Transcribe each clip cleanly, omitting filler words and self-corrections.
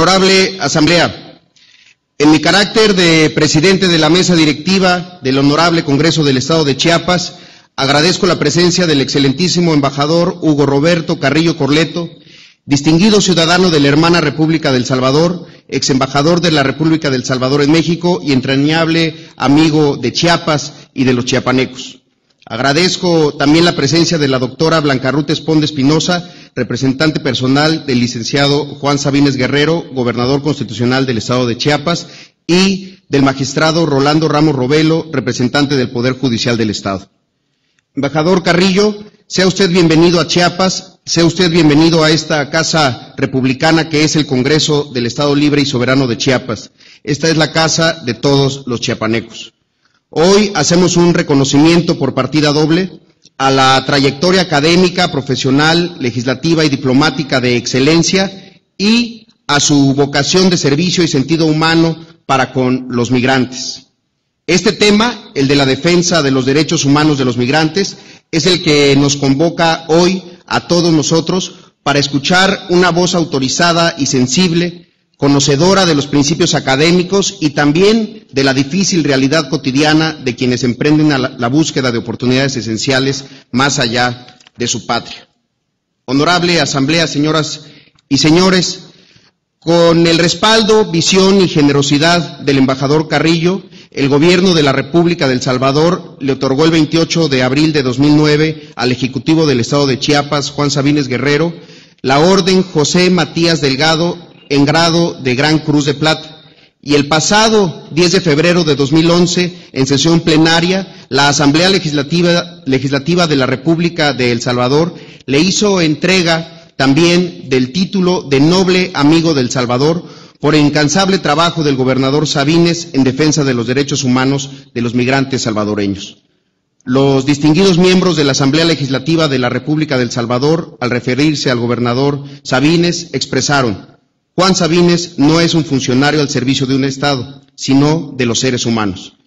Honorable Asamblea, en mi carácter de presidente de la mesa directiva del Honorable Congreso del Estado de Chiapas, agradezco la presencia del excelentísimo embajador Hugo Roberto Carrillo Corleto, distinguido ciudadano de la hermana República del Salvador, ex embajador de la República del Salvador en México y entrañable amigo de Chiapas y de los chiapanecos. Agradezco también la presencia de la doctora Blanca Ruth Esponda Espinosa, representante personal del licenciado Juan Sabines Guerrero, gobernador constitucional del Estado de Chiapas, y del magistrado Rolando Ramos Robelo, representante del Poder Judicial del Estado. Embajador Carrillo, sea usted bienvenido a Chiapas, sea usted bienvenido a esta casa republicana que es el Congreso del Estado Libre y Soberano de Chiapas. Esta es la casa de todos los chiapanecos. Hoy hacemos un reconocimiento por partida doble a la trayectoria académica, profesional, legislativa y diplomática de excelencia y a su vocación de servicio y sentido humano para con los migrantes. Este tema, el de la defensa de los derechos humanos de los migrantes, es el que nos convoca hoy a todos nosotros para escuchar una voz autorizada y sensible, conocedora de los principios académicos y también de la difícil realidad cotidiana de quienes emprenden la búsqueda de oportunidades esenciales más allá de su patria. Honorable Asamblea, señoras y señores, con el respaldo, visión y generosidad del embajador Carrillo, el Gobierno de la República del Salvador le otorgó el 28 de abril de 2009 al Ejecutivo del Estado de Chiapas, Juan Sabines Guerrero, la Orden José Matías Delgado en grado de Gran Cruz de Plata. Y el pasado 10 de febrero de 2011, en sesión plenaria, la Asamblea Legislativa de la República de El Salvador le hizo entrega también del título de Noble Amigo del Salvador por el incansable trabajo del gobernador Sabines en defensa de los derechos humanos de los migrantes salvadoreños. Los distinguidos miembros de la Asamblea Legislativa de la República del Salvador, al referirse al gobernador Sabines, expresaron: Juan Sabines no es un funcionario al servicio de un Estado, sino de los seres humanos.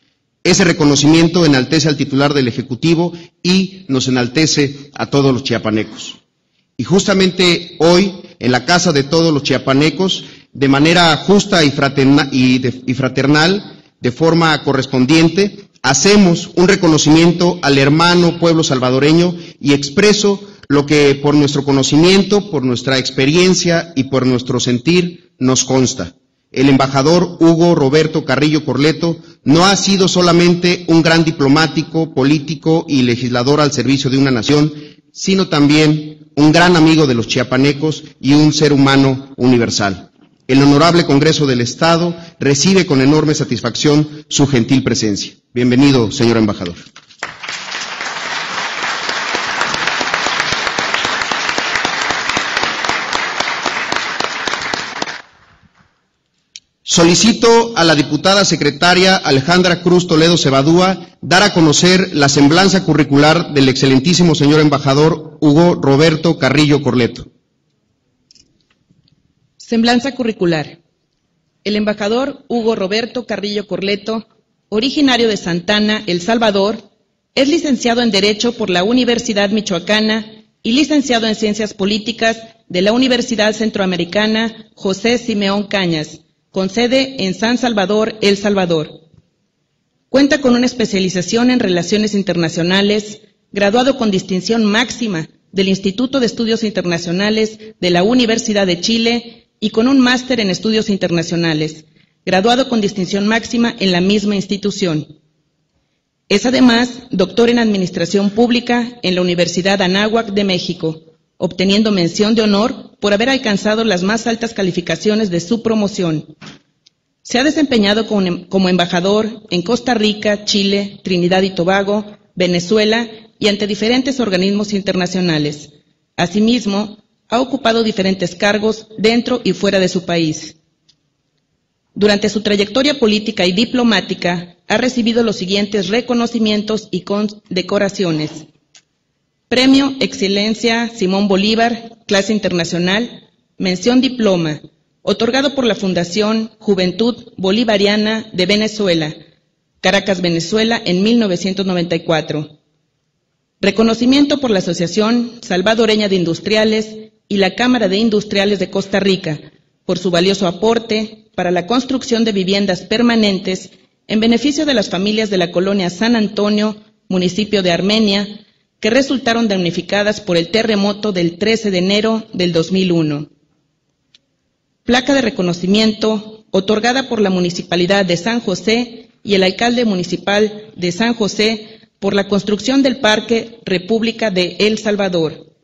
Ese reconocimiento enaltece al titular del Ejecutivo y nos enaltece a todos los chiapanecos. Y justamente hoy, en la casa de todos los chiapanecos, de manera justa y fraternal, de forma correspondiente, hacemos un reconocimiento al hermano pueblo salvadoreño y expreso lo que por nuestro conocimiento, por nuestra experiencia y por nuestro sentir nos consta. El embajador Hugo Roberto Carrillo Corleto no ha sido solamente un gran diplomático, político y legislador al servicio de una nación, sino también un gran amigo de los chiapanecos y un ser humano universal. El Honorable Congreso del Estado recibe con enorme satisfacción su gentil presencia. Bienvenido, señor embajador. Solicito a la diputada secretaria Alejandra Cruz Toledo Cebadúa dar a conocer la semblanza curricular del excelentísimo señor embajador Hugo Roberto Carrillo Corleto. Semblanza curricular. El embajador Hugo Roberto Carrillo Corleto, originario de Santana, El Salvador, es licenciado en Derecho por la Universidad Michoacana y licenciado en Ciencias Políticas de la Universidad Centroamericana José Simeón Cañas, con sede en San Salvador, El Salvador. Cuenta con una especialización en Relaciones Internacionales, graduado con distinción máxima del Instituto de Estudios Internacionales de la Universidad de Chile y con un máster en Estudios Internacionales, graduado con distinción máxima en la misma institución. Es además doctor en Administración Pública en la Universidad Anáhuac de México, obteniendo mención de honor por haber alcanzado las más altas calificaciones de su promoción. Se ha desempeñado como embajador en Costa Rica, Chile, Trinidad y Tobago, Venezuela y ante diferentes organismos internacionales. Asimismo, ha ocupado diferentes cargos dentro y fuera de su país. Durante su trayectoria política y diplomática, ha recibido los siguientes reconocimientos y condecoraciones: Premio Excelencia Simón Bolívar, clase internacional, mención diploma, otorgado por la Fundación Juventud Bolivariana de Venezuela, Caracas, Venezuela, en 1994. Reconocimiento por la Asociación Salvadoreña de Industriales y la Cámara de Industriales de Costa Rica, por su valioso aporte para la construcción de viviendas permanentes en beneficio de las familias de la colonia San Antonio, municipio de Armenia, que resultaron damnificadas por el terremoto del 13 de enero del 2001. Placa de reconocimiento otorgada por la Municipalidad de San José y el alcalde municipal de San José por la construcción del Parque República de El Salvador.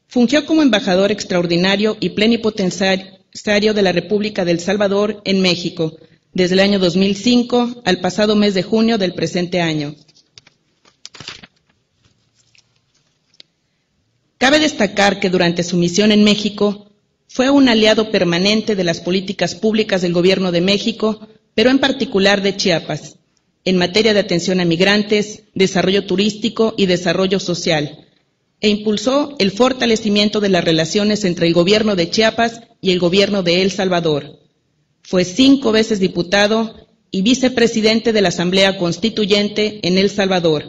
Fungió como embajador extraordinario y plenipotenciario de la República de El Salvador en México, desde el año 2005 al pasado mes de junio del presente año. Cabe destacar que durante su misión en México fue un aliado permanente de las políticas públicas del Gobierno de México, pero en particular de Chiapas, en materia de atención a migrantes, desarrollo turístico y desarrollo social, e impulsó el fortalecimiento de las relaciones entre el Gobierno de Chiapas y el Gobierno de El Salvador. Fue 5 veces diputado y vicepresidente de la Asamblea Constituyente en El Salvador.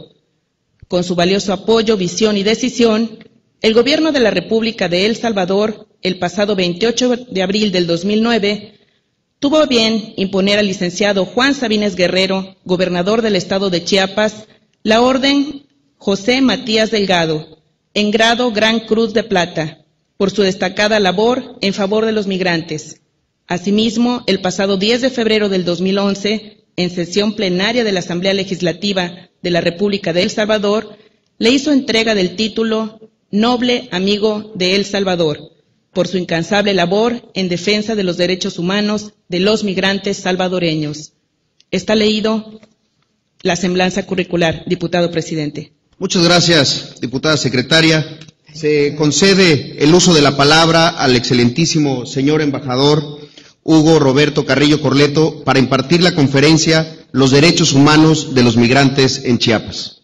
Con su valioso apoyo, visión y decisión, el Gobierno de la República de El Salvador, el pasado 28 de abril del 2009, tuvo bien imponer al licenciado Juan Sabines Guerrero, gobernador del estado de Chiapas, la orden José Matías Delgado, en grado Gran Cruz de Plata, por su destacada labor en favor de los migrantes. Asimismo, el pasado 10 de febrero del 2011, en sesión plenaria de la Asamblea Legislativa de la República de El Salvador, le hizo entrega del título Noble Amigo de El Salvador, por su incansable labor en defensa de los derechos humanos de los migrantes salvadoreños. Está leído la semblanza curricular, diputado presidente. Muchas gracias, diputada secretaria. Se concede el uso de la palabra al excelentísimo señor embajador Hugo Roberto Carrillo Corleto para impartir la conferencia Los derechos humanos de los migrantes en Chiapas.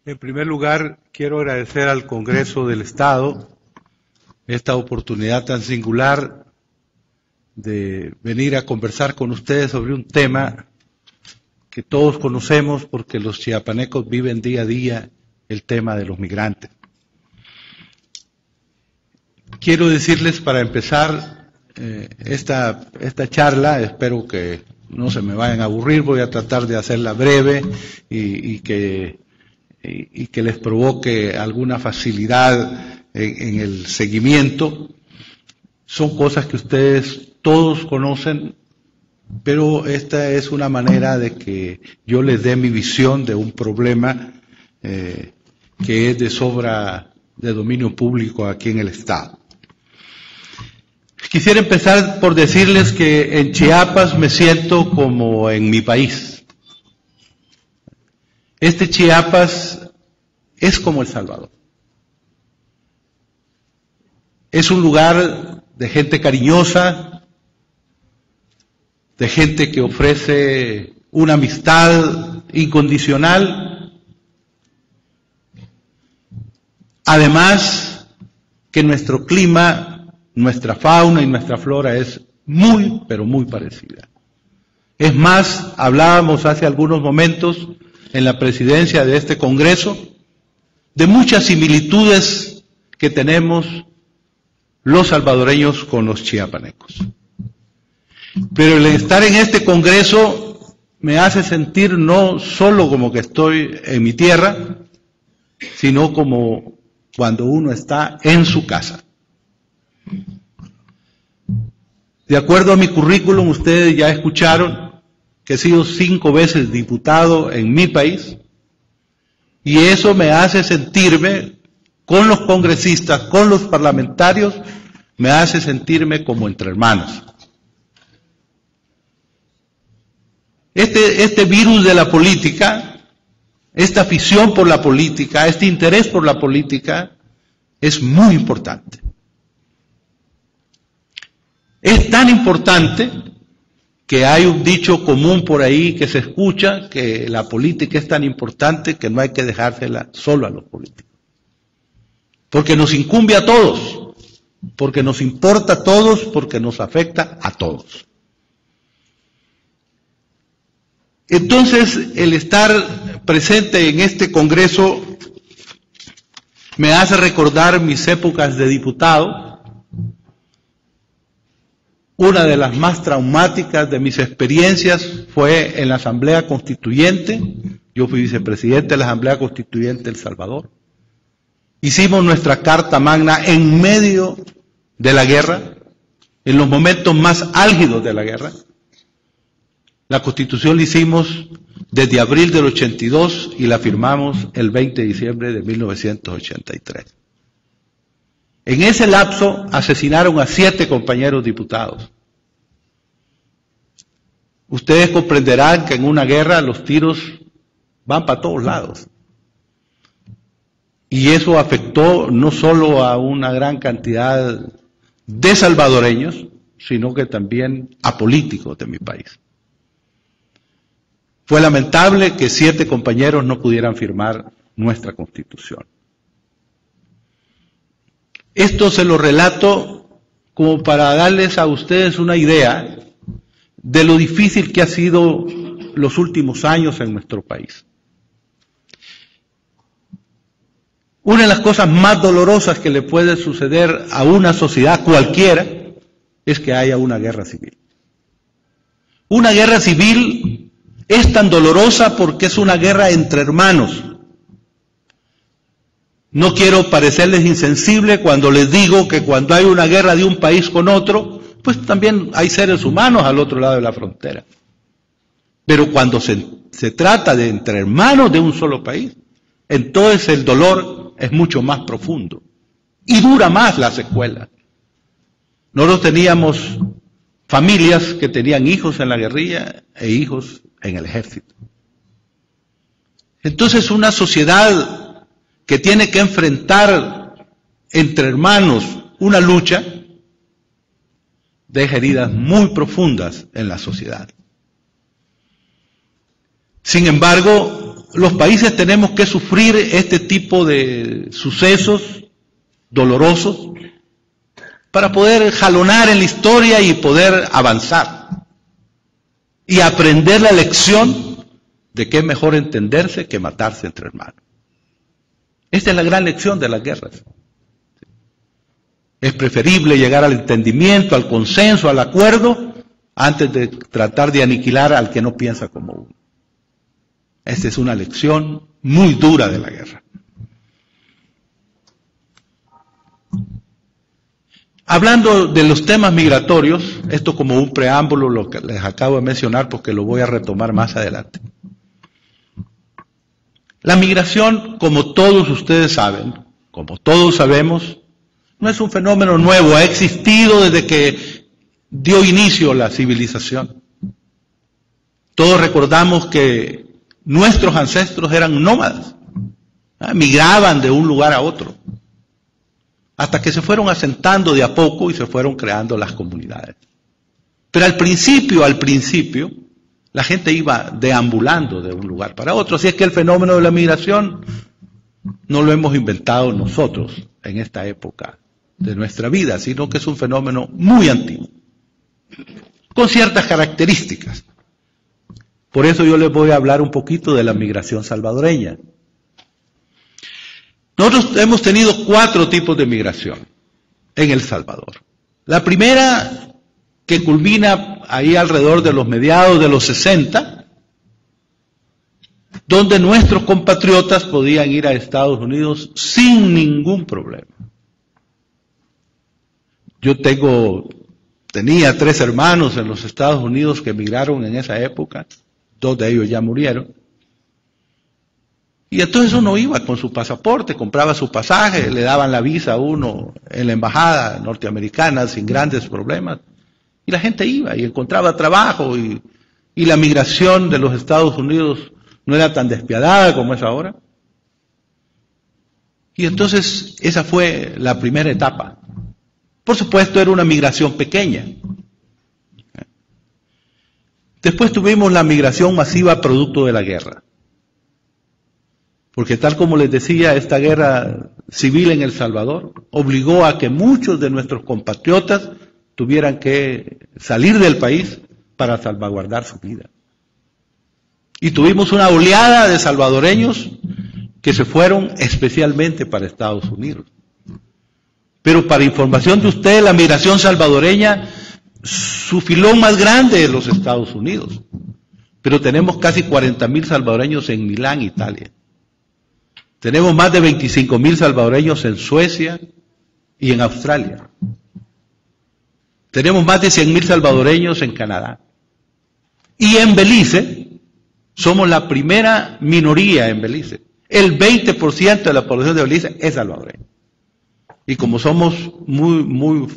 En primer lugar, quiero agradecer al Congreso del Estado esta oportunidad tan singular de venir a conversar con ustedes sobre un tema que todos conocemos porque los chiapanecos viven día a día el tema de los migrantes. Quiero decirles para empezar esta charla, espero que no se me vayan a aburrir, voy a tratar de hacerla breve y que les provoque alguna facilidad en el seguimiento. Son cosas que ustedes todos conocen, pero esta es una manera de que yo les dé mi visión de un problema que es de sobra de dominio público aquí en el Estado. Quisiera empezar por decirles que en Chiapas me siento como en mi país. Este Chiapas es como El Salvador. Es un lugar de gente cariñosa, de gente que ofrece una amistad incondicional. Además, que nuestro clima, nuestra fauna y nuestra flora es muy, pero muy parecida. Es más, hablábamos hace algunos momentos en la presidencia de este Congreso de muchas similitudes que tenemos los salvadoreños con los chiapanecos. Pero el estar en este Congreso me hace sentir no solo como que estoy en mi tierra, sino como cuando uno está en su casa. De acuerdo a mi currículum, ustedes ya escucharon que he sido 5 veces diputado en mi país, y eso me hace sentirme con los congresistas, con los parlamentarios, me hace sentirme como entre hermanos. Este virus de la política, esta afición por la política, este interés por la política, es muy importante. Es tan importante que hay un dicho común por ahí que se escucha, que la política es tan importante que no hay que dejársela solo a los políticos. Porque nos incumbe a todos. porque nos importa a todos, porque nos afecta a todos. Entonces, el estar presente en este Congreso me hace recordar mis épocas de diputado. Una de las más traumáticas de mis experiencias fue en la Asamblea Constituyente. Yo fui vicepresidente de la Asamblea Constituyente de El Salvador. Hicimos nuestra Carta Magna en medio de la guerra, en los momentos más álgidos de la guerra. La Constitución la hicimos desde abril del 82 y la firmamos el 20 de diciembre de 1983. En ese lapso asesinaron a 7 compañeros diputados. Ustedes comprenderán que en una guerra los tiros van para todos lados. Y eso afectó no solo a una gran cantidad de salvadoreños, sino que también a políticos de mi país. Fue lamentable que 7 compañeros no pudieran firmar nuestra Constitución. Esto se lo relato como para darles a ustedes una idea de lo difícil que ha sido los últimos años en nuestro país. Una de las cosas más dolorosas que le puede suceder a una sociedad cualquiera es que haya una guerra civil. Una guerra civil es tan dolorosa porque es una guerra entre hermanos. No quiero parecerles insensible cuando les digo que cuando hay una guerra de un país con otro, pues también hay seres humanos al otro lado de la frontera. Pero cuando se trata de entre hermanos de un solo país, entonces el dolor es mucho más profundo y dura más la secuela. Nosotros teníamos familias que tenían hijos en la guerrilla e hijos en el ejército. Entonces una sociedad que tiene que enfrentar entre hermanos una lucha deja heridas muy profundas en la sociedad. Sin embargo, los países tenemos que sufrir este tipo de sucesos dolorosos para poder jalonar en la historia y poder avanzar y aprender la lección de que es mejor entenderse que matarse entre hermanos. Esta es la gran lección de las guerras. Es preferible llegar al entendimiento, al consenso, al acuerdo, antes de tratar de aniquilar al que no piensa como uno. Esta es una lección muy dura de la guerra. Hablando de los temas migratorios, esto como un preámbulo, lo que les acabo de mencionar porque lo voy a retomar más adelante. La migración, como todos ustedes saben, como todos sabemos, no es un fenómeno nuevo, ha existido desde que dio inicio la civilización. Todos recordamos que nuestros ancestros eran nómadas, migraban de un lugar a otro, hasta que se fueron asentando de a poco y se fueron creando las comunidades. Pero al principio, la gente iba deambulando de un lugar para otro, así es que el fenómeno de la migración no lo hemos inventado nosotros en esta época de nuestra vida, sino que es un fenómeno muy antiguo, con ciertas características. Por eso yo les voy a hablar un poquito de la migración salvadoreña. Nosotros hemos tenido 4 tipos de migración en El Salvador. La primera, que culmina ahí alrededor de los mediados de los 60, donde nuestros compatriotas podían ir a Estados Unidos sin ningún problema. Yo tenía 3 hermanos en los Estados Unidos que emigraron en esa época, 2 de ellos ya murieron. Y entonces uno iba con su pasaporte, compraba su pasaje, le daban la visa a uno en la embajada norteamericana sin grandes problemas. Y la gente iba y encontraba trabajo y la migración de los Estados Unidos no era tan despiadada como es ahora. Y entonces esa fue la primera etapa. Por supuesto era una migración pequeña. Después tuvimos la migración masiva producto de la guerra. Porque tal como les decía, esta guerra civil en El Salvador obligó a que muchos de nuestros compatriotas tuvieran que salir del país para salvaguardar su vida. Y tuvimos una oleada de salvadoreños que se fueron especialmente para Estados Unidos. Pero para información de ustedes, la migración salvadoreña, su filón más grande es los Estados Unidos. Pero tenemos casi 40,000 salvadoreños en Milán, Italia. Tenemos más de 25,000 salvadoreños en Suecia y en Australia. Tenemos más de 100,000 salvadoreños en Canadá. Y en Belice, somos la primera minoría en Belice. El 20% de la población de Belice es salvadoreña. Y como somos muy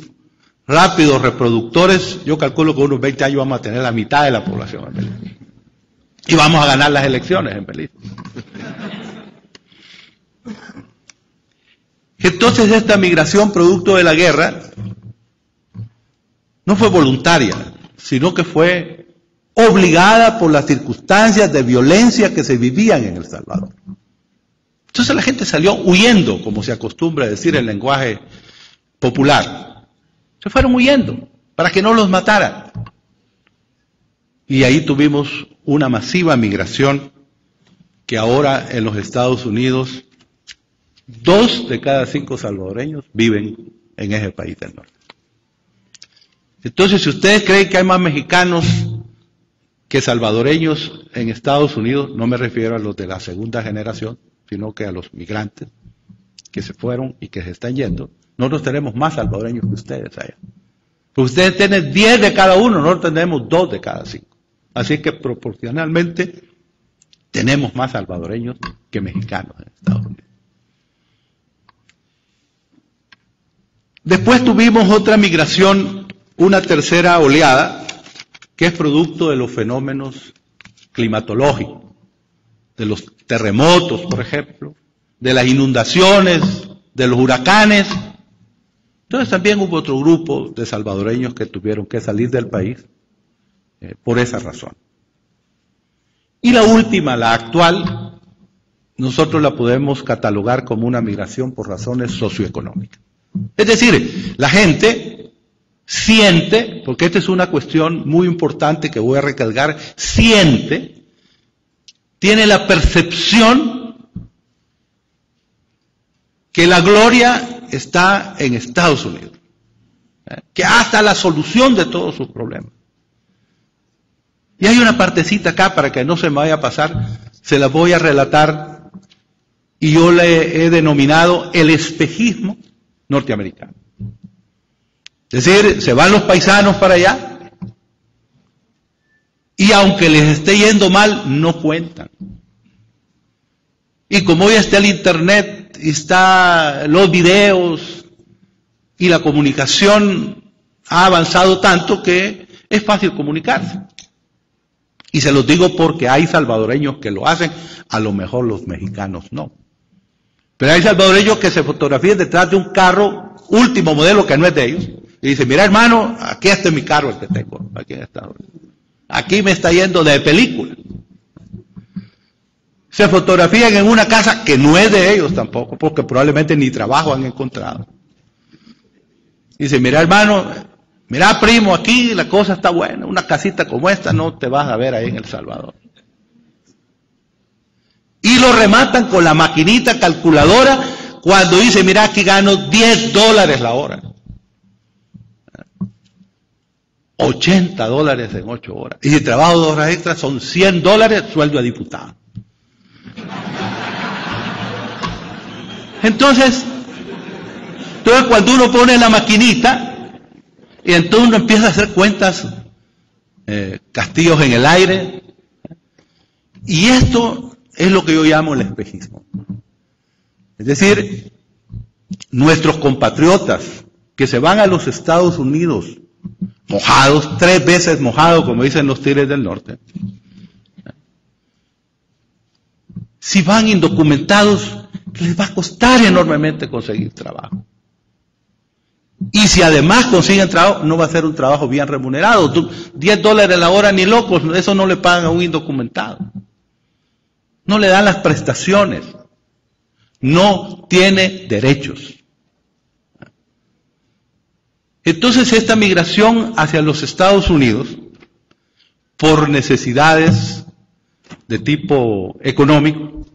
rápidos reproductores, yo calculo que en unos 20 años vamos a tener la mitad de la población en Belice. Y vamos a ganar las elecciones en Belice. Entonces esta migración producto de la guerra no fue voluntaria, sino que fue obligada por las circunstancias de violencia que se vivían en El Salvador. Entonces la gente salió huyendo, como se acostumbra a decir en lenguaje popular. Se fueron huyendo para que no los mataran. Y ahí tuvimos una masiva migración que ahora en los Estados Unidos 2 de cada 5 salvadoreños viven en ese país del norte. Entonces, si ustedes creen que hay más mexicanos que salvadoreños en Estados Unidos, no me refiero a los de la segunda generación, sino que a los migrantes que se fueron y que se están yendo, nosotros tenemos más salvadoreños que ustedes allá. Porque ustedes tienen 10 de cada uno, nosotros tenemos 2 de cada 5. Así que proporcionalmente tenemos más salvadoreños que mexicanos en Estados Unidos. Después tuvimos otra migración, una tercera oleada, que es producto de los fenómenos climatológicos, de los terremotos, por ejemplo, de las inundaciones, de los huracanes. Entonces también hubo otro grupo de salvadoreños que tuvieron que salir del país por esa razón. Y la última, la actual, nosotros la podemos catalogar como una migración por razones socioeconómicas. Es decir, la gente siente, porque esta es una cuestión muy importante que voy a recalcar, siente, tiene la percepción que la gloria está en Estados Unidos, que hasta la solución de todos sus problemas. Y hay una partecita acá para que no se me vaya a pasar, se la voy a relatar y yo le he denominado el espejismo norteamericano. Es decir, se van los paisanos para allá y aunque les esté yendo mal, no cuentan. Y como hoy está el internet, está los videos y la comunicación ha avanzado tanto que es fácil comunicarse. Y se los digo porque hay salvadoreños que lo hacen, a lo mejor los mexicanos no. Pero hay salvadoreños que se fotografían detrás de un carro último modelo que no es de ellos. Y dicen, mira hermano, aquí está mi carro el que tengo, aquí en Estados Unidos. Aquí me está yendo de película. Se fotografían en una casa que no es de ellos tampoco, porque probablemente ni trabajo han encontrado. Y dicen, mira hermano, mira primo, aquí la cosa está buena, una casita como esta no te vas a ver ahí en El Salvador. Y lo rematan con la maquinita calculadora cuando dice, mira, aquí gano $10 la hora. $80 en 8 horas. Y si trabajo 2 horas extras son $100 sueldo a diputado. Entonces cuando uno pone la maquinita, y entonces uno empieza a hacer cuentas, castillos en el aire, y esto es lo que yo llamo el espejismo. Es decir, nuestros compatriotas que se van a los Estados Unidos mojados, 3 veces mojados, como dicen los tigres del norte, si van indocumentados, les va a costar enormemente conseguir trabajo. Y si además consiguen trabajo, no va a ser un trabajo bien remunerado. $10 la hora ni locos, eso no le pagan a un indocumentado. No le dan las prestaciones. No tiene derechos. Entonces esta migración hacia los Estados Unidos, por necesidades de tipo económico,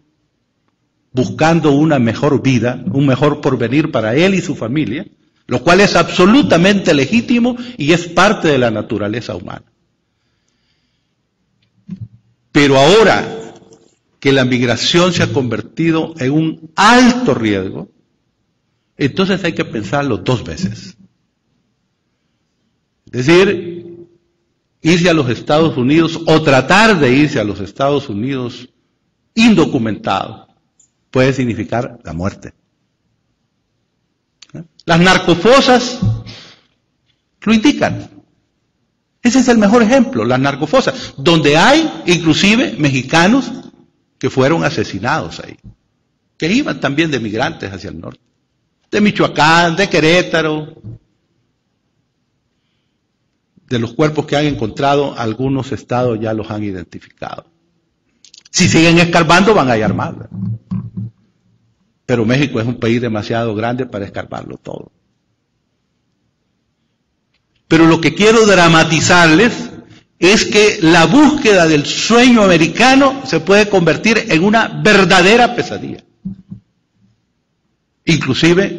buscando una mejor vida, un mejor porvenir para él y su familia, lo cual es absolutamente legítimo y es parte de la naturaleza humana. Pero ahora que la migración se ha convertido en un alto riesgo, entonces hay que pensarlo dos veces. Es decir, irse a los Estados Unidos o tratar de irse a los Estados Unidos indocumentado puede significar la muerte. Las narcofosas lo indican. Ese es el mejor ejemplo, las narcofosas, donde hay inclusive mexicanos que fueron asesinados ahí, que iban también de migrantes hacia el norte, de Michoacán, de Querétaro. De los cuerpos que han encontrado, algunos estados ya los han identificado. Si siguen escarbando, van a hallar más. Pero México es un país demasiado grande para escarbarlo todo. Pero lo que quiero dramatizarles es que la búsqueda del sueño americano se puede convertir en una verdadera pesadilla. Inclusive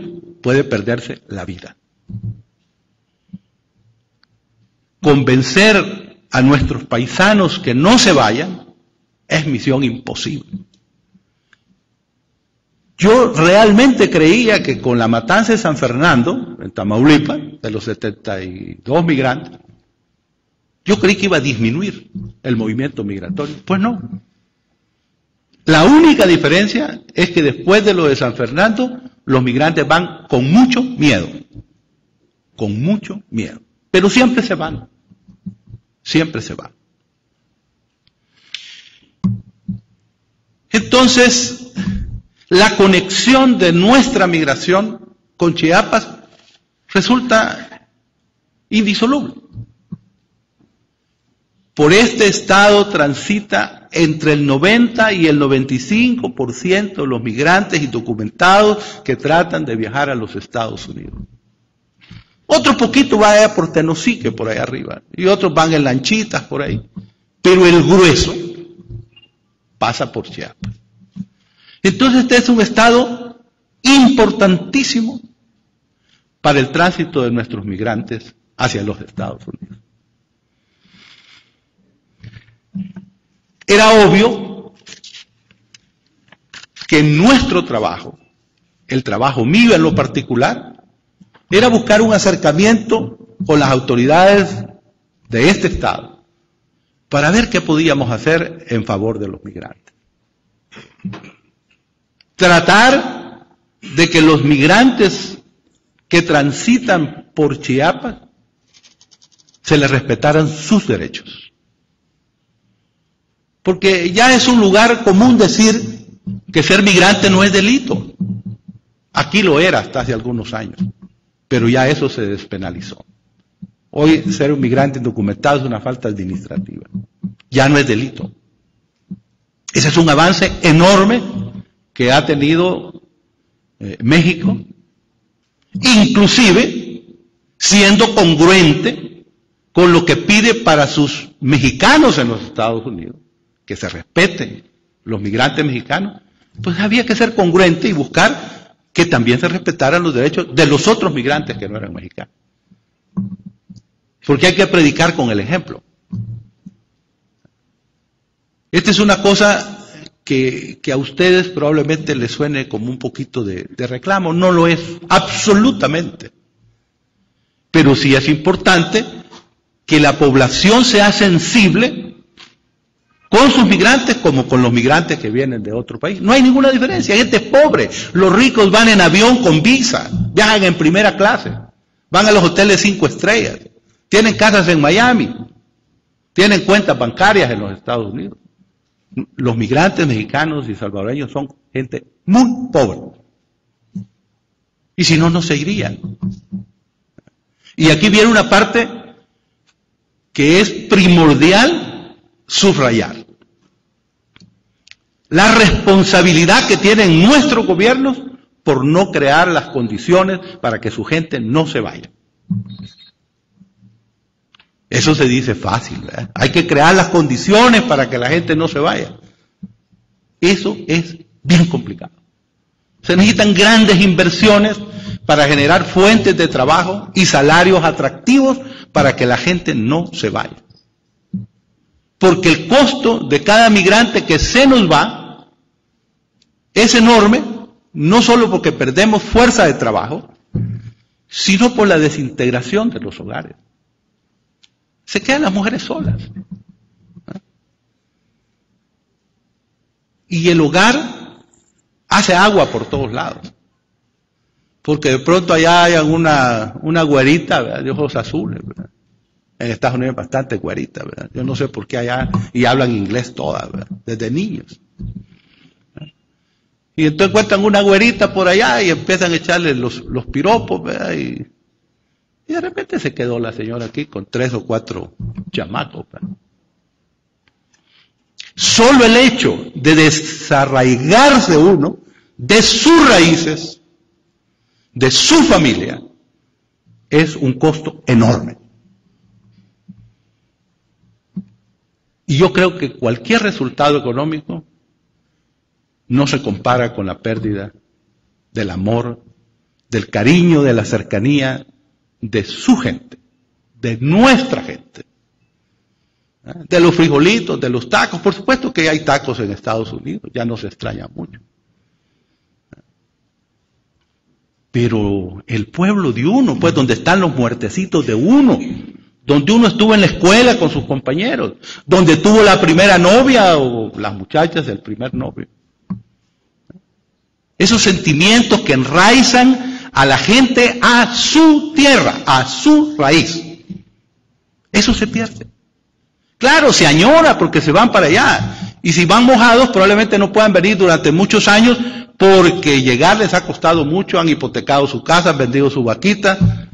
puede perderse la vida. Convencer a nuestros paisanos que no se vayan es misión imposible. Yo realmente creía que con la matanza de San Fernando, en Tamaulipas, de los 72 migrantes, yo creí que iba a disminuir el movimiento migratorio. Pues no. La única diferencia es que después de lo de San Fernando, los migrantes van con mucho miedo. Con mucho miedo. Pero siempre se van. Siempre se van. Entonces, la conexión de nuestra migración con Chiapas resulta indisoluble. Por este estado transita entre el 90 y el 95% de los migrantes indocumentados que tratan de viajar a los Estados Unidos. Otro poquito va allá por Tenosique, por allá arriba, y otros van en lanchitas por ahí. Pero el grueso pasa por Chiapas. Entonces este es un estado importantísimo para el tránsito de nuestros migrantes hacia los Estados Unidos. Era obvio que nuestro trabajo, el trabajo mío en lo particular, era buscar un acercamiento con las autoridades de este estado para ver qué podíamos hacer en favor de los migrantes. Tratar de que los migrantes que transitan por Chiapas se les respetaran sus derechos. Porque ya es un lugar común decir que ser migrante no es delito. Aquí lo era hasta hace algunos años, pero ya eso se despenalizó. Hoy ser un migrante indocumentado es una falta administrativa. Ya no es delito. Ese es un avance enorme que ha tenido México, inclusive siendo congruente con lo que pide para sus mexicanos en los Estados Unidos, que se respeten los migrantes mexicanos, pues había que ser congruente y buscar que también se respetaran los derechos de los otros migrantes que no eran mexicanos. Porque hay que predicar con el ejemplo. Esta es una cosa que a ustedes probablemente les suene como un poquito de reclamo. No lo es, absolutamente. Pero sí es importante que la población sea sensible con sus migrantes como con los migrantes que vienen de otro país. No hay ninguna diferencia, hay gente pobre. Los ricos van en avión con visa, viajan en primera clase, van a los hoteles 5 estrellas, tienen casas en Miami, tienen cuentas bancarias en los Estados Unidos. Los migrantes mexicanos y salvadoreños son gente muy pobre. Y si no, no se irían. Y aquí viene una parte que es primordial subrayar. La responsabilidad que tienen nuestros gobiernos por no crear las condiciones para que su gente no se vaya. Eso se dice fácil, ¿verdad? Hay que crear las condiciones para que la gente no se vaya. Eso es bien complicado. Se necesitan grandes inversiones para generar fuentes de trabajo y salarios atractivos para que la gente no se vaya. Porque el costo de cada migrante que se nos va es enorme, no solo porque perdemos fuerza de trabajo, sino por la desintegración de los hogares. Se quedan las mujeres solas. Y el hogar hace agua por todos lados. Porque de pronto allá hay una güerita, ¿verdad?, de ojos azules, ¿verdad? En Estados Unidos es bastante güerita, ¿verdad? Yo no sé por qué allá, y hablan inglés todas, ¿verdad?, desde niños. Y entonces encuentran una güerita por allá y empiezan a echarle los piropos, ¿verdad? Y de repente se quedó la señora aquí con 3 o 4 chamacos, ¿verdad? Solo el hecho de desarraigarse uno de sus raíces, de su familia, es un costo enorme. Y yo creo que cualquier resultado económico no se compara con la pérdida del amor, del cariño, de la cercanía de su gente, de nuestra gente. De los frijolitos, de los tacos. Por supuesto que hay tacos en Estados Unidos, ya no se extraña mucho. Pero el pueblo de uno, pues donde están los muertecitos de uno, donde uno estuvo en la escuela con sus compañeros, donde tuvo la primera novia o las muchachas del primer novio. Esos sentimientos que enraizan a la gente a su tierra, a su raíz. Eso se pierde. Claro, se añora porque se van para allá. Y si van mojados, probablemente no puedan venir durante muchos años porque llegar les ha costado mucho, han hipotecado su casa, han vendido su vaquita.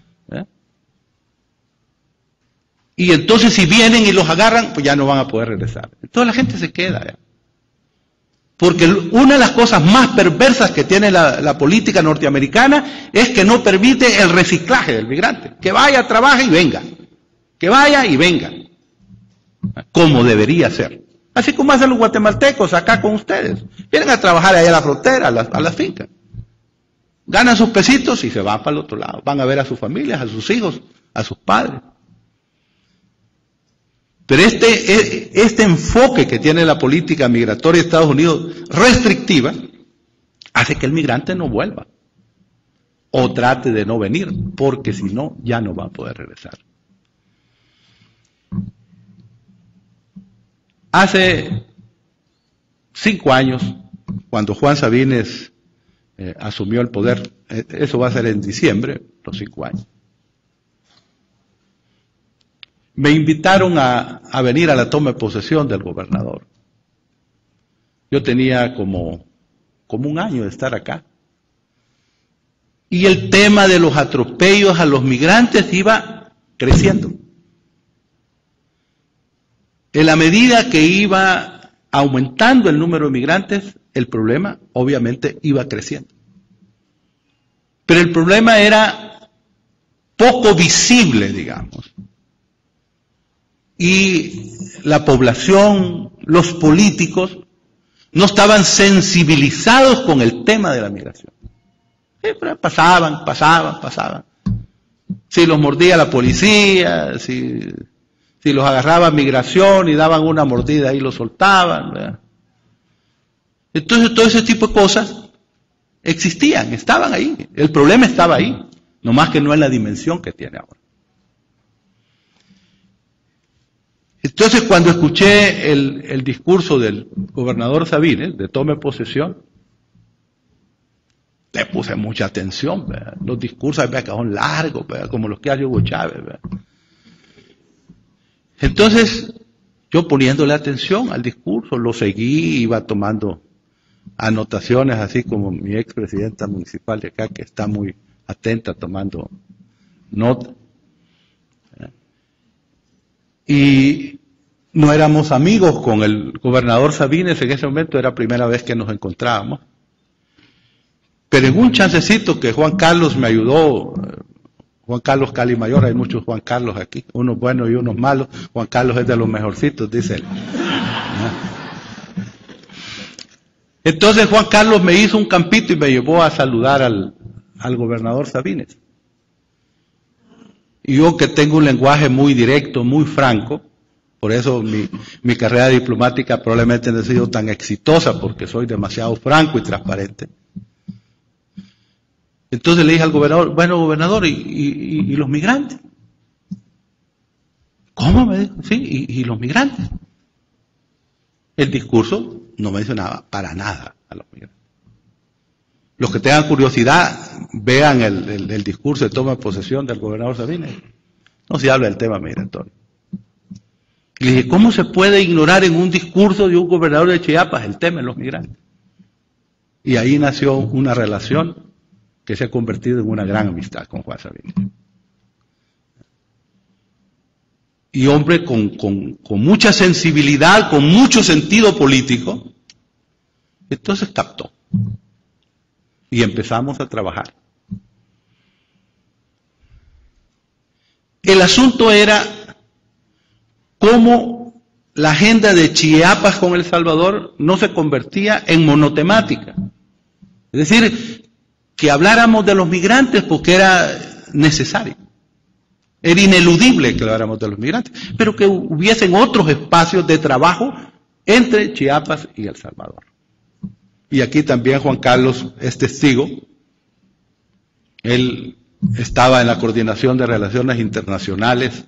Y entonces si vienen y los agarran, pues ya no van a poder regresar. Entonces la gente se queda. Porque una de las cosas más perversas que tiene la política norteamericana es que no permite el reciclaje del migrante. Que vaya, trabaje y venga. Que vaya y venga. Como debería ser. Así como hacen los guatemaltecos acá con ustedes. Vienen a trabajar allá a la frontera, a las fincas. Ganan sus pesitos y se van para el otro lado. Van a ver a sus familias, a sus hijos, a sus padres. Pero este enfoque que tiene la política migratoria de Estados Unidos restrictiva hace que el migrante no vuelva. O trate de no venir, porque si no, ya no va a poder regresar. Hace 5 años, cuando Juan Sabines asumió el poder, eso va a ser en diciembre, los 5 años, me invitaron a venir a la toma de posesión del gobernador. Yo tenía como 1 año de estar acá. Y el tema de los atropellos a los migrantes iba creciendo. En la medida que iba aumentando el número de migrantes, el problema obviamente iba creciendo. Pero el problema era poco visible, digamos. Y la población, los políticos, no estaban sensibilizados con el tema de la migración. Pero pasaban. Si los mordía la policía, si los agarraba migración y daban una mordida ahí los soltaban, ¿verdad? Entonces todo ese tipo de cosas existían, estaban ahí. El problema estaba ahí, nomás que no en la dimensión que tiene ahora. Entonces cuando escuché el discurso del gobernador Sabines de toma de posesión, le puse mucha atención, ¿verdad? Los discursos que son largos, ¿verdad? Como los que hace Hugo Chávez, ¿verdad? Entonces, yo poniéndole atención al discurso, lo seguí, iba tomando anotaciones, así como mi expresidenta municipal de acá, que está muy atenta tomando nota. Y no éramos amigos con el gobernador Sabines, en ese momento era la primera vez que nos encontrábamos. Pero en un chancecito que Juan Carlos me ayudó Juan Carlos Cali Mayor, hay muchos Juan Carlos aquí, unos buenos y unos malos. Juan Carlos es de los mejorcitos, dice él. Entonces Juan Carlos me hizo un campito y me llevó a saludar al gobernador Sabines. Y yo, que tengo un lenguaje muy directo, muy franco, por eso mi carrera diplomática probablemente no ha sido tan exitosa, porque soy demasiado franco y transparente. Entonces le dije al gobernador, bueno, gobernador, ¿y los migrantes? ¿Cómo? Me dijo, sí, ¿y los migrantes? El discurso no mencionaba para nada a los migrantes. Los que tengan curiosidad, vean el discurso de toma de posesión del gobernador Sabines. No se habla del tema migratorio. Y le dije, ¿cómo se puede ignorar en un discurso de un gobernador de Chiapas el tema de los migrantes? Y ahí nació una relación que se ha convertido en una gran amistad con Juan Sabines. Y hombre con mucha sensibilidad, con mucho sentido político, entonces captó. Y empezamos a trabajar. El asunto era cómo la agenda de Chiapas con El Salvador no se convertía en monotemática. Es decir, que habláramos de los migrantes porque era necesario. Era ineludible que habláramos de los migrantes, pero que hubiesen otros espacios de trabajo entre Chiapas y El Salvador. Y aquí también Juan Carlos es testigo. Él estaba en la Coordinación de Relaciones Internacionales,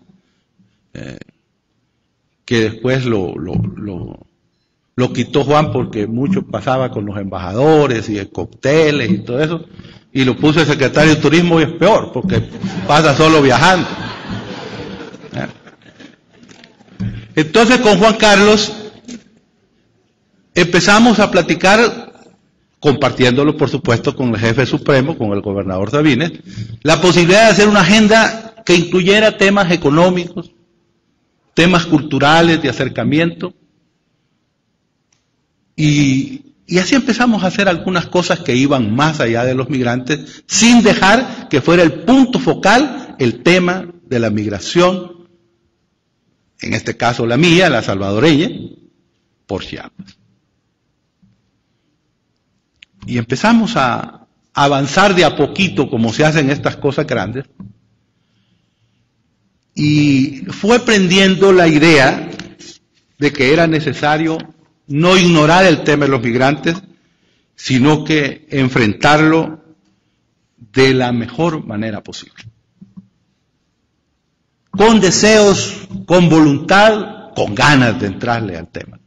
que después lo quitó Juan porque mucho pasaba con los embajadores y cócteles y todo eso, y lo puso el secretario de Turismo y es peor, porque pasa solo viajando. Entonces con Juan Carlos empezamos a platicar, compartiéndolo por supuesto con el jefe supremo, con el gobernador Sabines, la posibilidad de hacer una agenda que incluyera temas económicos, temas culturales, de acercamiento, y así empezamos a hacer algunas cosas que iban más allá de los migrantes, sin dejar que fuera el punto focal el tema de la migración, en este caso la mía, la salvadoreña, por Chiapas. Y empezamos a avanzar de a poquito, como se hacen estas cosas grandes, y fue prendiendo la idea de que era necesario no ignorar el tema de los migrantes, sino que enfrentarlo de la mejor manera posible. Con deseos, con voluntad, con ganas de entrarle al tema.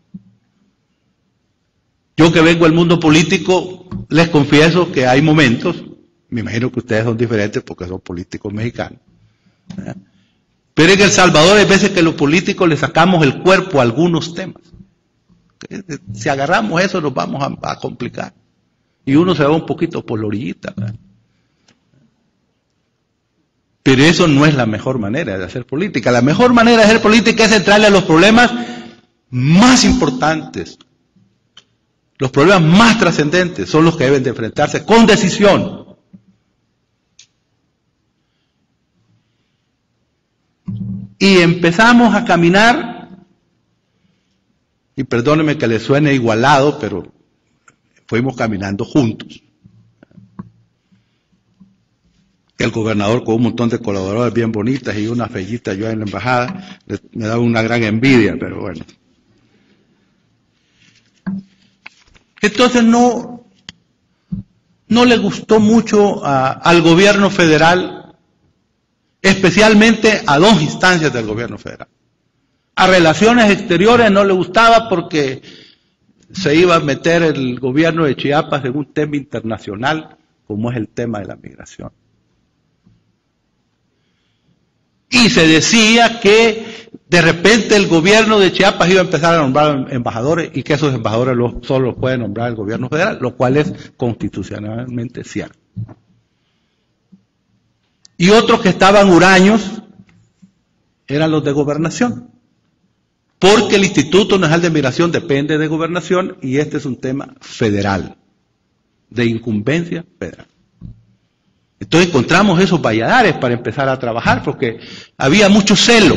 Yo que vengo del mundo político, les confieso que hay momentos, me imagino que ustedes son diferentes porque son políticos mexicanos, ¿verdad? Pero en El Salvador hay veces que los políticos le sacamos el cuerpo a algunos temas. Si agarramos eso nos vamos a complicar. Y uno se va un poquito por la orillita, ¿verdad? Pero eso no es la mejor manera de hacer política. La mejor manera de hacer política es entrarle a los problemas más importantes. Los problemas más trascendentes son los que deben de enfrentarse con decisión. Y empezamos a caminar, y perdónenme que les suene igualado, pero fuimos caminando juntos. El gobernador con un montón de colaboradores bien bonitas y una fellita yo en la embajada, me daba una gran envidia, pero bueno. Entonces no le gustó mucho al gobierno federal, especialmente a dos instancias del gobierno federal. A Relaciones Exteriores no le gustaba porque se iba a meter el gobierno de Chiapas en un tema internacional como es el tema de la migración. Y se decía que de repente el gobierno de Chiapas iba a empezar a nombrar embajadores y que esos embajadores solo los puede nombrar el gobierno federal, lo cual es constitucionalmente cierto. Y otros que estaban huraños eran los de gobernación, porque el Instituto Nacional de Migración depende de gobernación y este es un tema federal, de incumbencia federal. Entonces encontramos esos valladares para empezar a trabajar, porque había mucho celo.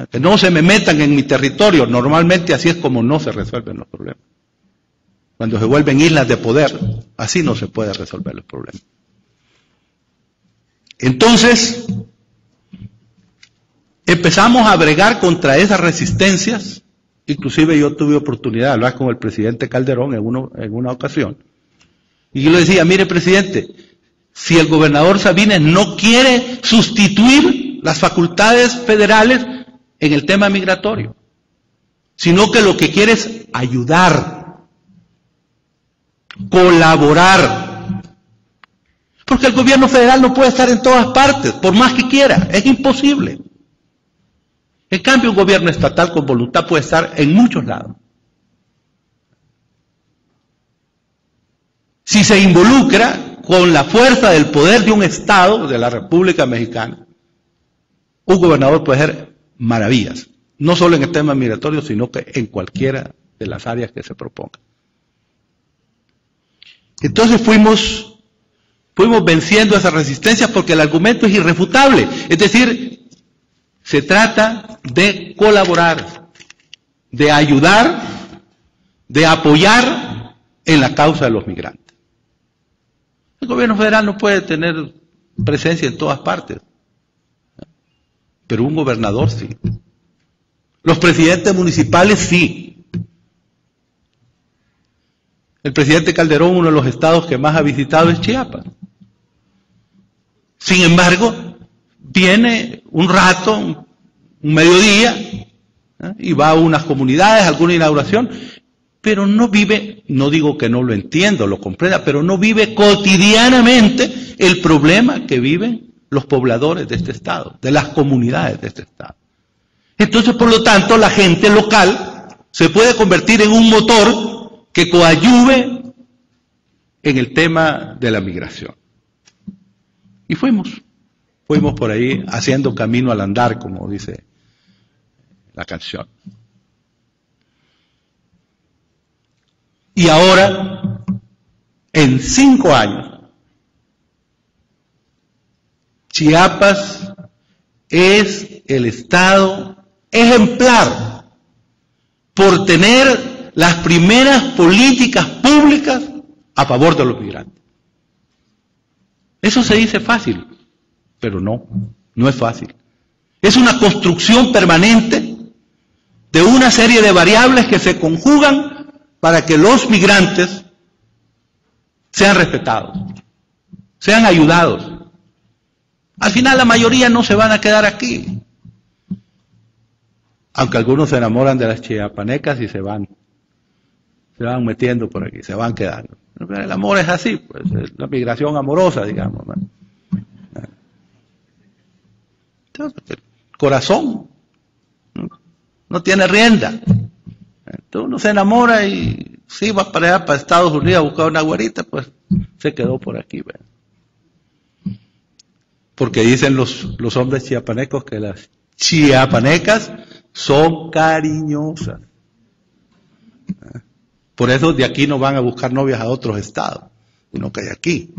Que no se me metan en mi territorio. Normalmente así es como no se resuelven los problemas. Cuando se vuelven islas de poder, así no se puede resolver los problemas. Entonces, empezamos a bregar contra esas resistencias. Inclusive yo tuve oportunidad de hablar con el presidente Calderón en una ocasión. Y yo le decía, mire presidente, si el gobernador Sabines no quiere sustituir las facultades federales en el tema migratorio, sino que lo que quiere es ayudar, colaborar. Porque el gobierno federal no puede estar en todas partes, por más que quiera, es imposible. En cambio, un gobierno estatal con voluntad puede estar en muchos lados. Si se involucra con la fuerza del poder de un Estado, de la República Mexicana, un gobernador puede hacer maravillas, no solo en el tema migratorio, sino que en cualquiera de las áreas que se proponga. Entonces fuimos venciendo esa resistencia porque el argumento es irrefutable, es decir, se trata de colaborar, de ayudar, de apoyar en la causa de los migrantes. El gobierno federal no puede tener presencia en todas partes, pero un gobernador sí. Los presidentes municipales sí. El presidente Calderón, uno de los estados que más ha visitado es Chiapas. Sin embargo, viene un rato, un mediodía, y va a unas comunidades, a alguna inauguración, pero no vive, no digo que no lo entiendo, lo comprenda, pero no vive cotidianamente el problema que viven los pobladores de este estado, de las comunidades de este estado. Entonces, por lo tanto, la gente local se puede convertir en un motor que coadyuve en el tema de la migración. Y fuimos por ahí haciendo camino al andar, como dice la canción. Y ahora, en 5 años, Chiapas es el estado ejemplar por tener las primeras políticas públicas a favor de los migrantes. Eso se dice fácil, pero no es fácil. Es una construcción permanente de una serie de variables que se conjugan para que los migrantes sean respetados, sean ayudados. Al final la mayoría no se van a quedar aquí, aunque algunos se enamoran de las chiapanecas y se van metiendo por aquí, se van quedando. El amor es así, pues, es la migración amorosa, digamos. Entonces, el corazón no tiene rienda. Entonces uno se enamora y si va para allá, para Estados Unidos a buscar una güerita, pues se quedó por aquí. ¿Verdad? Porque dicen los hombres chiapanecos que las chiapanecas son cariñosas. Por eso de aquí no van a buscar novias a otros estados, sino que hay aquí.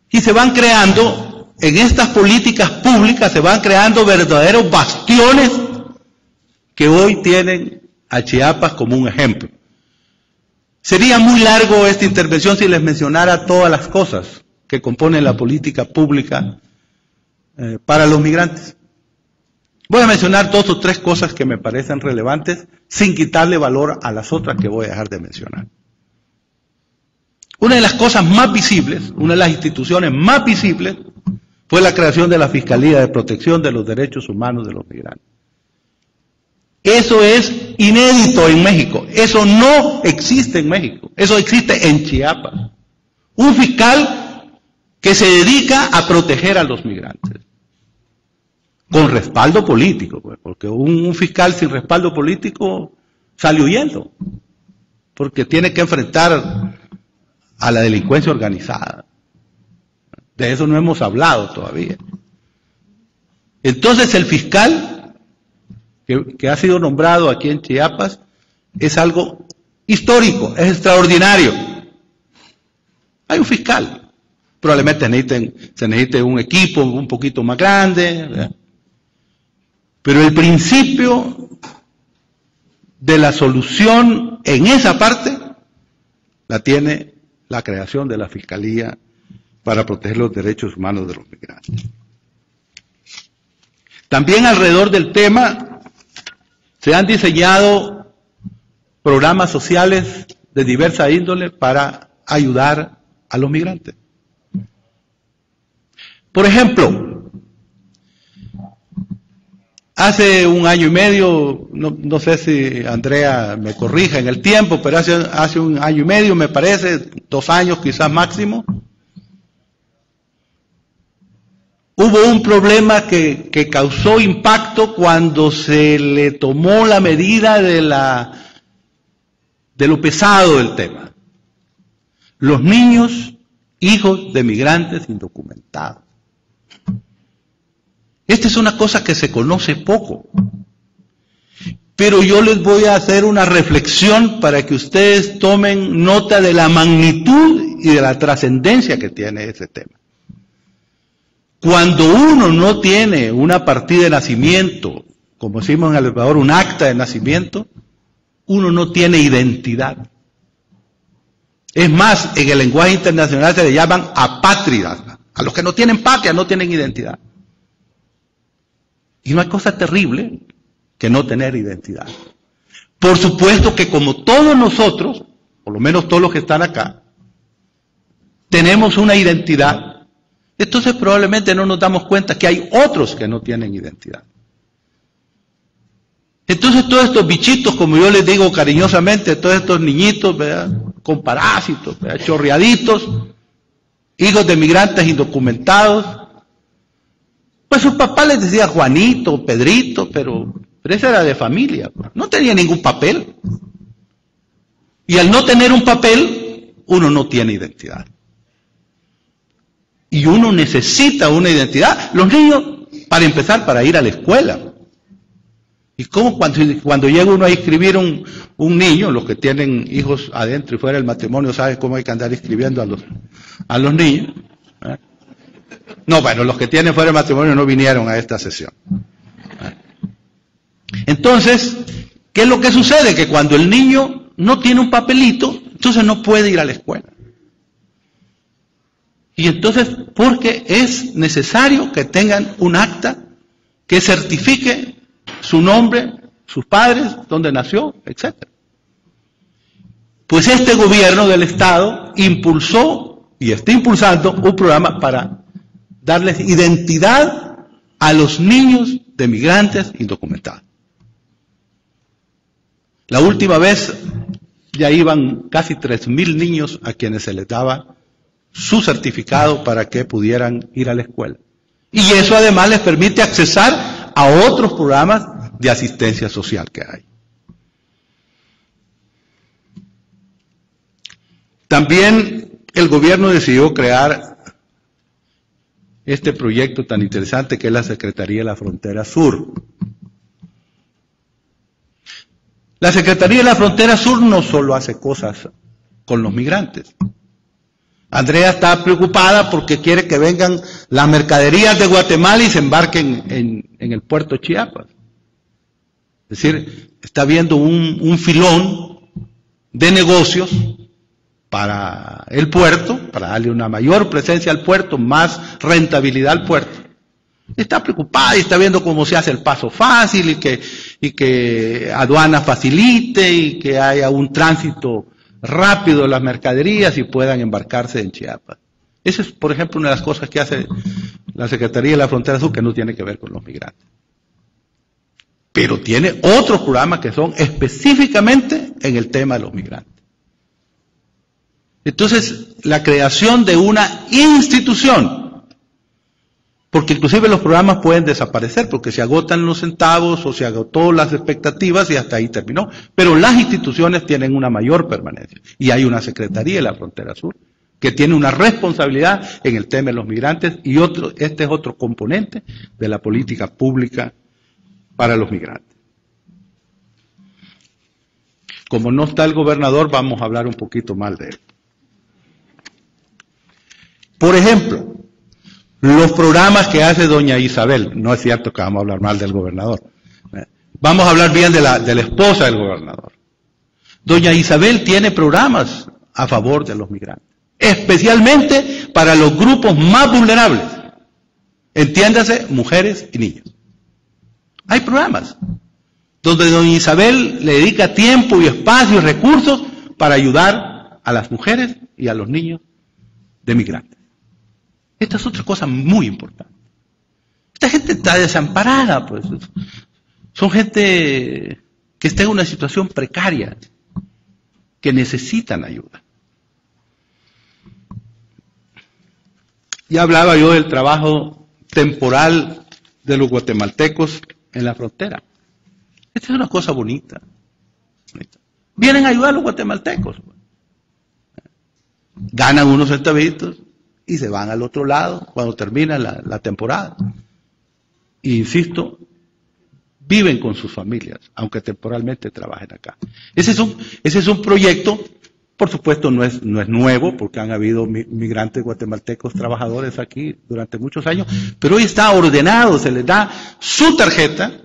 Y se van creando, en estas políticas públicas, se van creando verdaderos bastiones que hoy tienen a Chiapas como un ejemplo. Sería muy largo esta intervención si les mencionara todas las cosas que componen la política pública para los migrantes. Voy a mencionar 2 o 3 cosas que me parecen relevantes sin quitarle valor a las otras que voy a dejar de mencionar. Una de las cosas más visibles, una de las instituciones más visibles, fue la creación de la Fiscalía de Protección de los Derechos Humanos de los Migrantes. Eso es inédito en México, eso no existe en México, eso existe en Chiapas. Un fiscal que se dedica a proteger a los migrantes, con respaldo político, pues, porque un fiscal sin respaldo político sale huyendo, porque tiene que enfrentar a la delincuencia organizada. De eso no hemos hablado todavía. Entonces el fiscal que ha sido nombrado aquí en Chiapas es algo histórico, es extraordinario. Hay un fiscal. Probablemente se necesite un equipo un poquito más grande, ¿verdad? Pero el principio de la solución en esa parte la tiene la creación de la Fiscalía para proteger los derechos humanos de los migrantes. También alrededor del tema se han diseñado programas sociales de diversa índole para ayudar a los migrantes. Por ejemplo, hace un año y medio, no sé si Andrea me corrija en el tiempo, pero hace un año y medio, me parece, 2 años quizás máximo, hubo un problema que causó impacto cuando se le tomó la medida de lo pesado del tema. Los niños, hijos de migrantes indocumentados. Esta es una cosa que se conoce poco. Pero yo les voy a hacer una reflexión para que ustedes tomen nota de la magnitud y de la trascendencia que tiene ese tema. Cuando uno no tiene una partida de nacimiento, como decimos en El Salvador, un acta de nacimiento, uno no tiene identidad. Es más, en el lenguaje internacional se le llaman apátridas. A los que no tienen patria no tienen identidad. Y no hay cosa terrible que no tener identidad. Por supuesto que como todos nosotros, por lo menos todos los que están acá, tenemos una identidad. Entonces probablemente no nos damos cuenta que hay otros que no tienen identidad. Entonces todos estos bichitos, como yo les digo cariñosamente, todos estos niñitos, ¿verdad?, con parásitos, ¿verdad?, chorreaditos, hijos de migrantes indocumentados, pues su papá les decía Juanito, Pedrito, pero ese era de familia, no tenía ningún papel. Y al no tener un papel, uno no tiene identidad. Y uno necesita una identidad. Los niños, para empezar, para ir a la escuela. ¿Y cómo cuando llega uno a inscribir un niño, los que tienen hijos adentro y fuera del matrimonio, saben cómo hay que andar inscribiendo a los niños? ¿Eh? No, bueno, los que tienen fuera del matrimonio no vinieron a esta sesión. Entonces, ¿qué es lo que sucede? Que cuando el niño no tiene un papelito, entonces no puede ir a la escuela. Y entonces, porque es necesario que tengan un acta que certifique su nombre, sus padres, dónde nació, etc. Pues este gobierno del Estado impulsó y está impulsando un programa para darles identidad a los niños de migrantes indocumentados. La última vez ya iban casi 3.000 niños a quienes se les daba su certificado para que pudieran ir a la escuela. Y eso además les permite accesar a otros programas de asistencia social que hay. También el gobierno decidió crear este proyecto tan interesante que es la Secretaría de la Frontera Sur. La Secretaría de la Frontera Sur no solo hace cosas con los migrantes. Andrea está preocupada porque quiere que vengan las mercaderías de Guatemala y se embarquen en el puerto de Chiapas. Es decir, está viendo un filón de negocios para el puerto, para darle una mayor presencia al puerto, más rentabilidad al puerto. Está preocupada y está viendo cómo se hace el paso fácil y que aduana facilite y que haya un tránsito rápido de las mercaderías y puedan embarcarse en Chiapas. Esa es, por ejemplo, una de las cosas que hace la Secretaría de la Frontera Sur que no tiene que ver con los migrantes. Pero tiene otros programas que son específicamente en el tema de los migrantes. Entonces, la creación de una institución, porque inclusive los programas pueden desaparecer, porque se agotan los centavos o se agotó las expectativas y hasta ahí terminó. Pero las instituciones tienen una mayor permanencia. Y hay una Secretaría de la Frontera Sur que tiene una responsabilidad en el tema de los migrantes y este es otro componente de la política pública para los migrantes. Como no está el gobernador, vamos a hablar un poquito más de él. Por ejemplo, los programas que hace doña Isabel. No es cierto que vamos a hablar mal del gobernador. Vamos a hablar bien de la esposa del gobernador. Doña Isabel tiene programas a favor de los migrantes, especialmente para los grupos más vulnerables. Entiéndase, mujeres y niños. Hay programas donde doña Isabel le dedica tiempo y espacio y recursos para ayudar a las mujeres y a los niños de migrantes. Esta es otra cosa muy importante. Esta gente está desamparada, pues. Son gente que está en una situación precaria, que necesitan ayuda. Ya hablaba yo del trabajo temporal de los guatemaltecos en la frontera. Esta es una cosa bonita. Vienen a ayudar a los guatemaltecos. Ganan unos centavitos y se van al otro lado cuando termina la temporada. Y insisto, viven con sus familias, aunque temporalmente trabajen acá. Ese es un proyecto, por supuesto no es nuevo, porque han habido migrantes guatemaltecos trabajadores aquí durante muchos años, pero hoy está ordenado, se les da su tarjeta,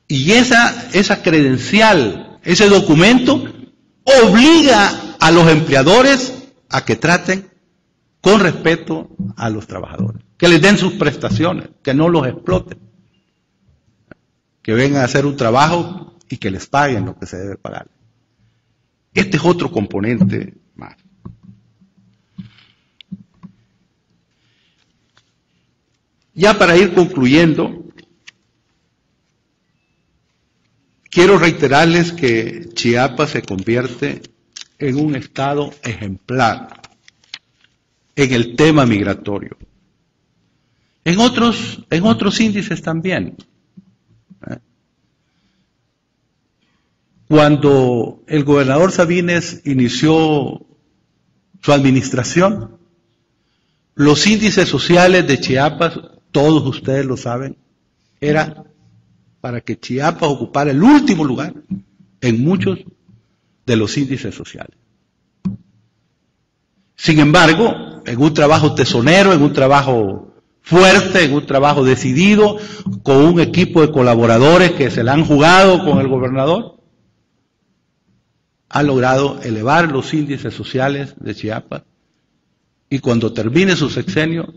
y esa credencial, ese documento, obliga a los empleadores a que traten con respeto a los trabajadores, que les den sus prestaciones, que no los exploten, que vengan a hacer un trabajo y que les paguen lo que se debe pagar. Este es otro componente más. Ya para ir concluyendo, quiero reiterarles que Chiapas se convierte en un estado ejemplar en el tema migratorio. En otros índices también. Cuando el gobernador Sabines inició su administración, los índices sociales de Chiapas, todos ustedes lo saben, era para que Chiapas ocupara el último lugar en muchos de los índices sociales. Sin embargo, en un trabajo tesonero, en un trabajo fuerte, en un trabajo decidido, con un equipo de colaboradores que se la han jugado con el gobernador, ha logrado elevar los índices sociales de Chiapas y cuando termine su sexenio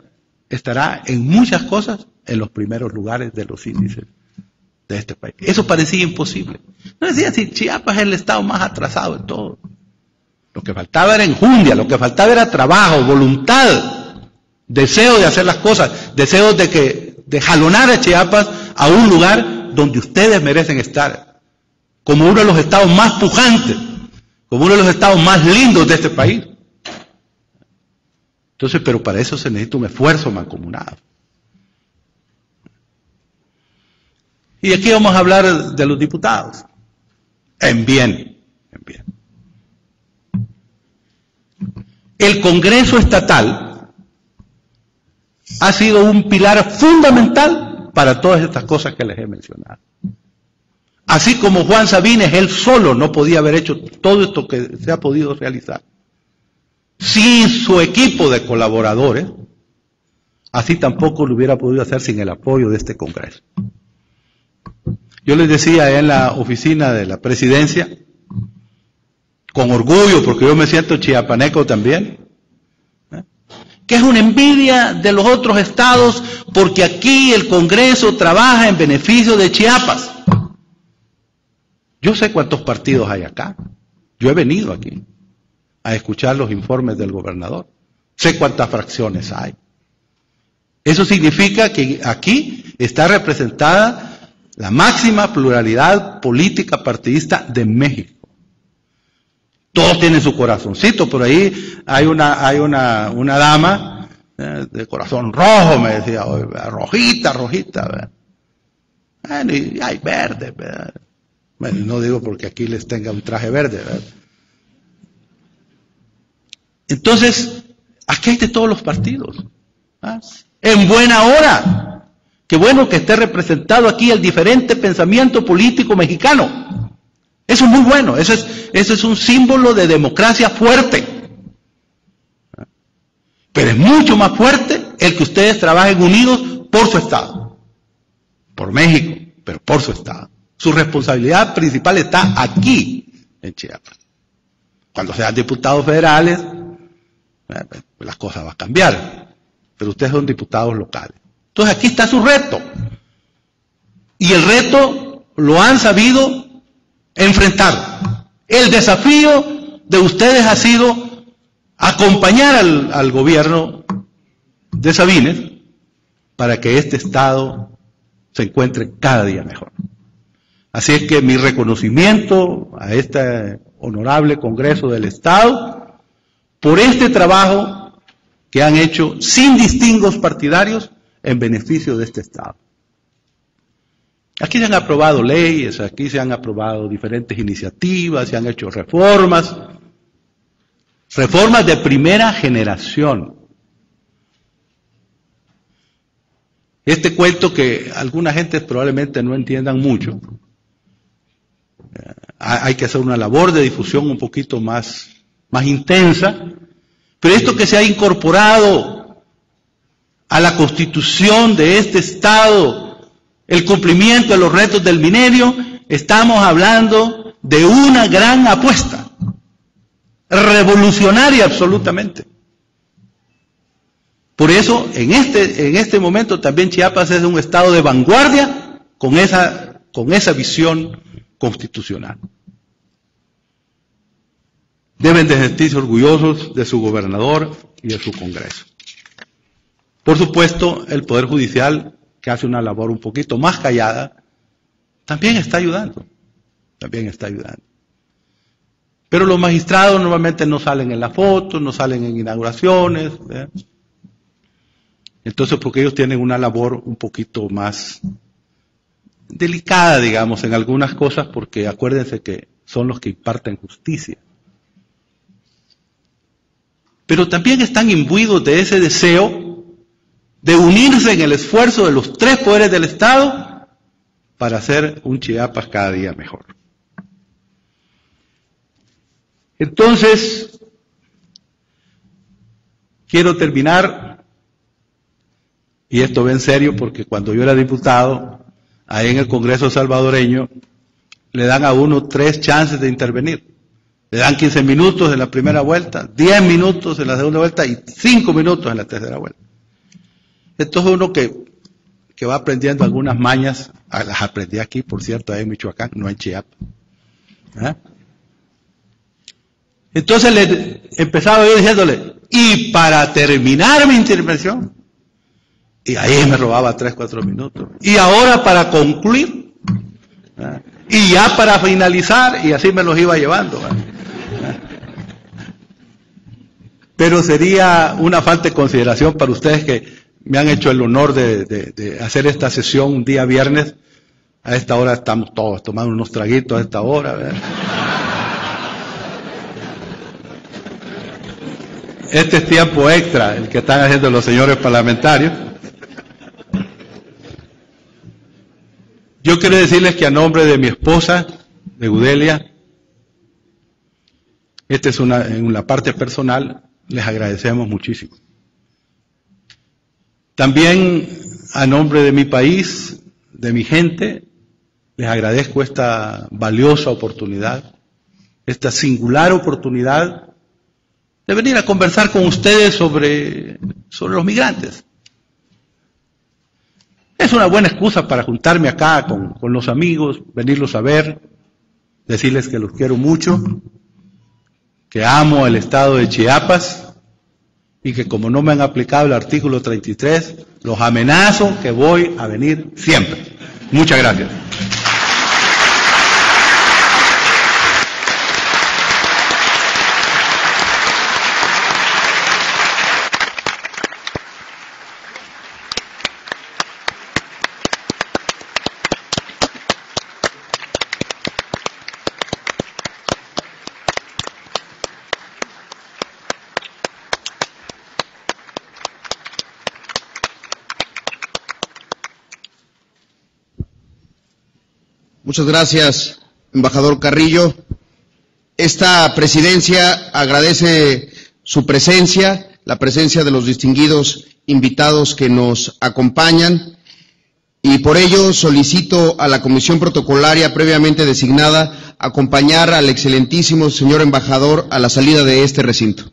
estará en muchas cosas en los primeros lugares de los índices de este país. Eso parecía imposible. No decía si Chiapas es el estado más atrasado de todo. Lo que faltaba era enjundia, lo que faltaba era trabajo, voluntad, deseo de hacer las cosas, deseo de jalonar a Chiapas a un lugar donde ustedes merecen estar, como uno de los estados más pujantes, como uno de los estados más lindos de este país. Entonces, pero para eso se necesita un esfuerzo mancomunado. Y aquí vamos a hablar de los diputados. En bien. El Congreso Estatal ha sido un pilar fundamental para todas estas cosas que les he mencionado. Así como Juan Sabines, él solo no podía haber hecho todo esto que se ha podido realizar. Sin su equipo de colaboradores, así tampoco lo hubiera podido hacer sin el apoyo de este Congreso. Yo les decía en la oficina de la presidencia, con orgullo, porque yo me siento chiapaneco también, que es una envidia de los otros estados, porque aquí el Congreso trabaja en beneficio de Chiapas. Yo sé cuántos partidos hay acá. Yo he venido aquí a escuchar los informes del gobernador. Sé cuántas fracciones hay. Eso significa que aquí está representada la máxima pluralidad política partidista de México. Todos tienen su corazoncito, por ahí hay una dama de corazón rojo, me decía, rojita, ¿verdad? Bueno, y hay verde, ¿verdad? Bueno, no digo porque aquí les tenga un traje verde, ¿verdad? Entonces, aquí hay de todos los partidos. ¿Ah? En buena hora. Qué bueno que esté representado aquí el diferente pensamiento político mexicano. Eso es muy bueno, eso es un símbolo de democracia fuerte. Pero es mucho más fuerte el que ustedes trabajen unidos por su Estado, por México, pero por su Estado. Su responsabilidad principal está aquí, en Chiapas. Cuando sean diputados federales, las cosas van a cambiar, pero ustedes son diputados locales. Entonces aquí está su reto. Y el reto lo han sabido enfrentar. El desafío de ustedes ha sido acompañar al gobierno de Sabines para que este Estado se encuentre cada día mejor. Así es que mi reconocimiento a este honorable Congreso del Estado por este trabajo que han hecho sin distingos partidarios en beneficio de este Estado. Aquí se han aprobado leyes, aquí se han aprobado diferentes iniciativas, se han hecho reformas de primera generación. Este cuento que alguna gente probablemente no entiendan mucho, hay que hacer una labor de difusión un poquito más intensa, pero esto que se ha incorporado a la Constitución de este Estado, el cumplimiento de los retos del milenio, estamos hablando de una gran apuesta, revolucionaria absolutamente. Por eso, en este momento también Chiapas es un estado de vanguardia con esa visión constitucional. Deben de sentirse orgullosos de su gobernador y de su Congreso. Por supuesto, el Poder Judicial, que hace una labor un poquito más callada, también está ayudando. Pero los magistrados normalmente no salen en la foto, no salen en inauguraciones, ¿eh? Entonces, porque ellos tienen una labor un poquito más delicada, digamos, en algunas cosas, porque acuérdense que son los que imparten justicia. Pero también están imbuidos de ese deseo de unirse en el esfuerzo de los tres poderes del Estado para hacer un Chiapas cada día mejor. Entonces, quiero terminar, y esto va en serio porque cuando yo era diputado, ahí en el Congreso salvadoreño, le dan a uno 3 chances de intervenir. Le dan 15 minutos en la primera vuelta, 10 minutos en la segunda vuelta y 5 minutos en la tercera vuelta. Entonces uno que va aprendiendo algunas mañas, las aprendí aquí, por cierto, ahí en Michoacán, no en Chiapas. ¿Eh? Entonces le empezaba yo diciéndole, y para terminar mi intervención, y ahí me robaba 3, 4 minutos. Y ahora para concluir, ¿eh? Y ya para finalizar, y así me los iba llevando. ¿Eh? Pero sería una falta de consideración para ustedes que me han hecho el honor de hacer esta sesión un día viernes. A esta hora estamos todos tomando unos traguitos a esta hora, ¿verdad? Este es tiempo extra, el que están haciendo los señores parlamentarios. Yo quiero decirles que a nombre de mi esposa, de Gudelia, esta es en la parte personal, les agradecemos muchísimo. También a nombre de mi país, de mi gente, les agradezco esta valiosa oportunidad, esta singular oportunidad de venir a conversar con ustedes sobre los migrantes. Es una buena excusa para juntarme acá con los amigos, venirlos a ver, decirles que los quiero mucho, que amo el estado de Chiapas y que como no me han aplicado el artículo 33, los amenazo que voy a venir siempre. Muchas gracias. Muchas gracias, embajador Carrillo. Esta presidencia agradece su presencia la presencia de los distinguidos invitados que nos acompañan, y por ello solicito a la comisión protocolaria previamente designada acompañar al excelentísimo señor embajador a la salida de este recinto.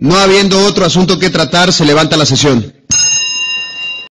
No habiendo otro asunto que tratar, se levanta la sesión.